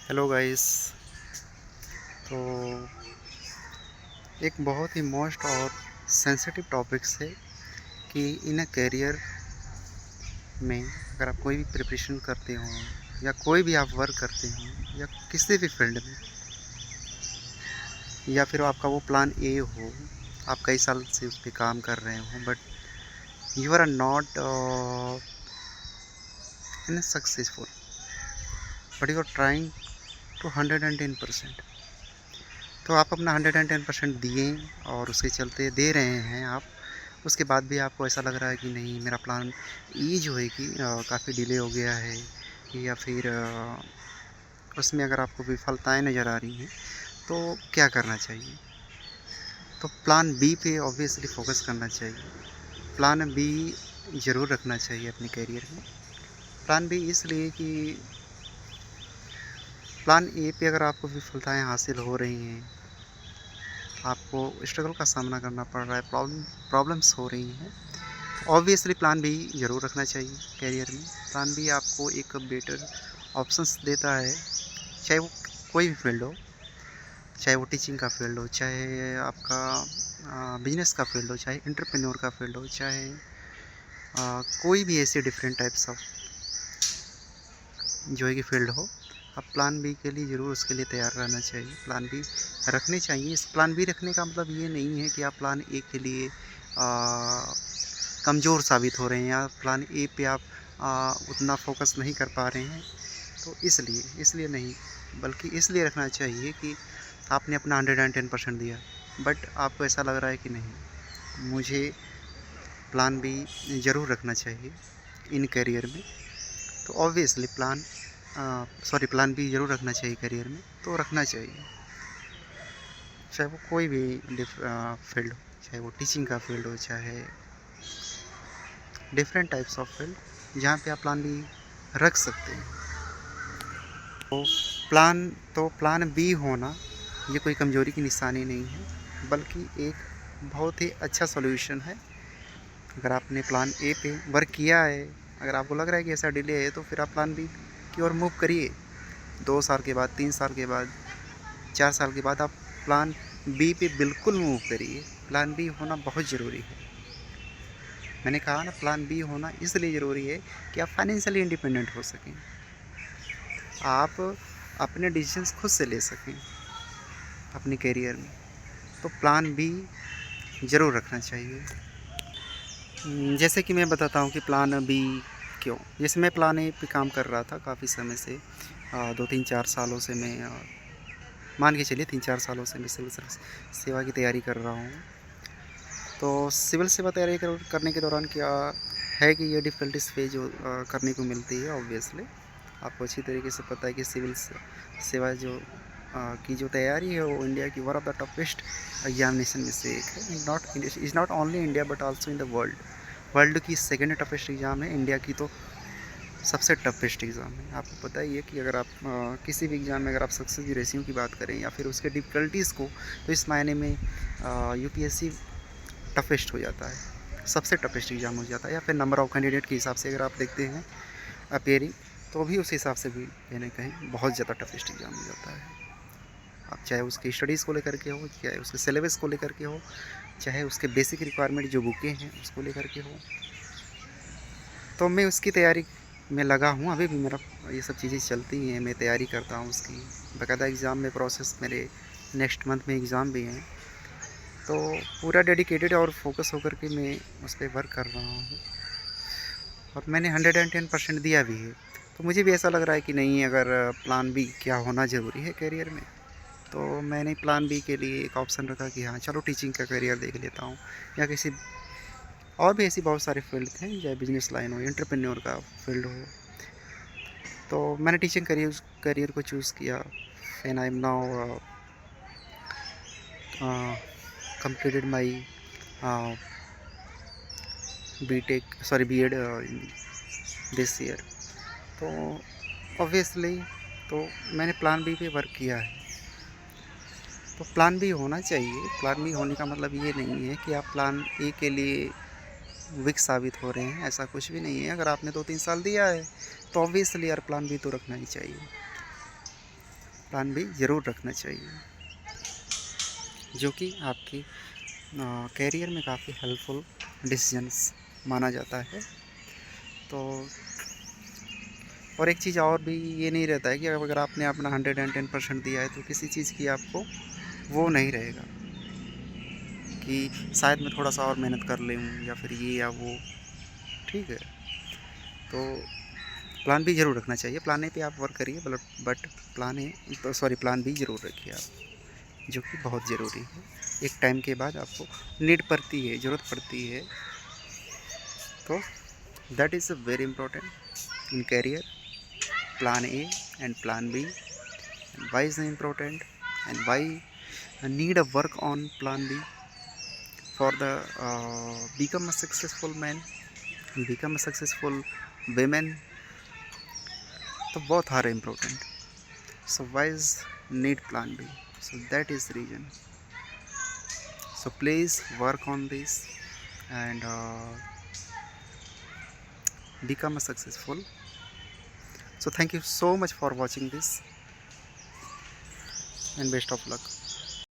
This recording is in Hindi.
Hello guys. तो एक बहुत ही मोस्ट और सेंसिटिव टॉपिक्स है कि इन अ करियर में अगर आप कोई भी प्रिपरेशन करते हो या कोई भी आप वर्क करते हो या किसी भी फील्ड में या फिर आपका वो प्लान ए हो, आप कई साल से उस पर काम कर रहे हो but you are not in successful but you are trying to 110%। तो आप अपना 110% दिए और उसके चलते दे रहे हैं आप, उसके बाद भी आपको ऐसा लग रहा है कि नहीं मेरा प्लान ई जो है कि काफ़ी डिले हो गया है या फिर उसमें अगर आपको विफलताएं नज़र आ रही हैं तो क्या करना चाहिए। तो प्लान बी पे ऑब्वियसली फोकस करना चाहिए। प्लान बी ज़रूर रखना चाहिए अपने करियर में। प्लान बी इसलिए कि प्लान ए पे अगर आपको विफलताएं हासिल हो रही हैं, आपको स्ट्रगल का सामना करना पड़ रहा है, प्रॉब्लम्स हो रही हैं, ऑब्वियसली प्लान बी ज़रूर रखना चाहिए करियर में। प्लान बी आपको एक बेटर ऑप्शंस देता है, चाहे वो कोई भी फील्ड हो, चाहे वो टीचिंग का फील्ड हो, चाहे आपका बिजनेस का फील्ड हो, चाहे एंटरप्रेन्योर का फील्ड हो, चाहे कोई भी ऐसे डिफरेंट टाइप्स ऑफ जो है कि फील्ड हो। आप प्लान बी के लिए ज़रूर उसके लिए तैयार रहना चाहिए। प्लान बी रखने चाहिए। इस प्लान बी रखने का मतलब ये नहीं है कि आप प्लान ए के लिए कमज़ोर साबित हो रहे हैं या प्लान ए पे आप उतना फोकस नहीं कर पा रहे हैं। तो इसलिए नहीं, बल्कि इसलिए रखना चाहिए कि आपने अपना 110% दिया बट आपको ऐसा लग रहा है कि नहीं मुझे प्लान बी ज़रूर रखना चाहिए इन करियर में। तो ऑब्वियसली प्लान बी ज़रूर रखना चाहिए करियर में, तो रखना चाहिए। चाहे वो कोई भी फील्ड हो, चाहे वो टीचिंग का फील्ड हो, चाहे डिफरेंट टाइप्स ऑफ फील्ड जहाँ पे आप प्लान बी रख सकते हैं। तो प्लान बी होना ये कोई कमज़ोरी की निशानी नहीं है, बल्कि एक बहुत ही अच्छा सॉल्यूशन है। अगर आपने प्लान ए पे वर्क किया है, अगर आपको लग रहा है कि ऐसा डिले है, तो फिर आप प्लान बी की ओर मूव करिए। 2 साल के बाद, 3 साल के बाद, 4 साल के बाद आप प्लान बी पे बिल्कुल मूव करिए। प्लान बी होना बहुत ज़रूरी है। मैंने कहा ना, प्लान बी होना इसलिए ज़रूरी है कि आप फाइनेंशियली इंडिपेंडेंट हो सकें, आप अपने डिसीजंस खुद से ले सकें अपने करियर में। तो प्लान बी ज़रूर रखना चाहिए। जैसे कि मैं बताता हूँ कि प्लान बी क्यों। जैसे मैं प्लान ए पे काम कर रहा था काफ़ी समय से, 2-3-4 सालों से मैं मान के चलिए 3-4 सालों से मैं सिविल सर्विस सेवा की तैयारी कर रहा हूँ। तो सिविल सेवा तैयारी करने के दौरान क्या है कि ये डिफ़िकल्टीज फेज करने को मिलती है। ऑब्वियसली आपको अच्छी तरीके से पता है कि सिविल सेवा की जो तैयारी है वो इंडिया की one of the toughest examination में से एक है। Is not only India but also in the world की सेकेंड टफेस्ट एग्ज़ाम है। इंडिया की तो सबसे टफेस्ट एग्ज़ाम है। आपको पता ही है कि अगर आप किसी भी एग्ज़ाम में अगर आप सक्सेस की रेशियो की बात करें या फिर उसके डिफ़िकल्टीज़ को, तो इस मायने में यूपीएससी टफेस्ट हो जाता है, सबसे टफेस्ट एग्ज़ाम हो जाता है। या फिर नंबर ऑफ़ कैंडिडेट के हिसाब से अगर आप देखते हैं अपेयरिंग, तो भी उस हिसाब से भी कहीं न कहीं बहुत ज़्यादा टफेस्ट एग्ज़ाम हो जाता है। अब चाहे उसकी स्टडीज़ को लेकर के हो, चाहे उसके सिलेबस को लेकर के हो, चाहे उसके बेसिक रिक्वायरमेंट जो बुकें हैं उसको लेकर के हो। तो मैं उसकी तैयारी में लगा हूँ, अभी भी मेरा ये सब चीज़ें चलती हैं, मैं तैयारी करता हूँ उसकी। बाकायदा एग्ज़ाम में प्रोसेस मेरे नेक्स्ट मंथ में एग्ज़ाम भी हैं, तो पूरा डेडिकेटेड और फोकस होकर के मैं उस पर वर्क कर रहा हूँ और मैंने 110% दिया भी है। तो मुझे भी ऐसा लग रहा है कि नहीं, अगर प्लान बी क्या होना ज़रूरी है करियर में, तो मैंने प्लान बी के लिए एक ऑप्शन रखा कि हाँ चलो टीचिंग का करियर देख लेता हूँ, या किसी और भी ऐसी बहुत सारे फील्ड हैं, चाहे बिजनेस लाइन हो, एंटरप्रेन्योर का फील्ड हो। तो मैंने टीचिंग करियर को चूज़ किया। And I am now completed my B.Ed this year. तो ऑब्वियसली तो मैंने प्लान बी पे वर्क किया है। तो प्लान बी होना चाहिए। प्लान बी होने का मतलब ये नहीं है कि आप प्लान ए के लिए वीक साबित हो रहे हैं, ऐसा कुछ भी नहीं है। अगर आपने 2-3 साल दिया है तो ऑब्वियसली यार प्लान बी तो रखना ही चाहिए। प्लान बी ज़रूर रखना चाहिए, जो कि आपकी कैरियर में काफ़ी हेल्पफुल डिसीजंस माना जाता है। तो और एक चीज़ और भी ये नहीं रहता है कि अगर आपने अपना 110% दिया है तो किसी चीज़ की आपको वो नहीं रहेगा कि शायद मैं थोड़ा सा और मेहनत कर लूँ या फिर ये या वो। ठीक है, तो प्लान बी ज़रूर रखना चाहिए। प्लान ए पे आप वर्क करिए, बट प्लान बी ज़रूर रखिए आप, जो कि बहुत ज़रूरी है। एक टाइम के बाद आपको नीड पड़ती है, ज़रूरत पड़ती है, तो that is very important in career. Plan A and plan B, why is important and why need a work on plan B for the become a successful man, become a successful women, तो both are important. So why is need plan B? So that is the reason. So please work on this and become a successful. So thank you so much for watching this and best of luck.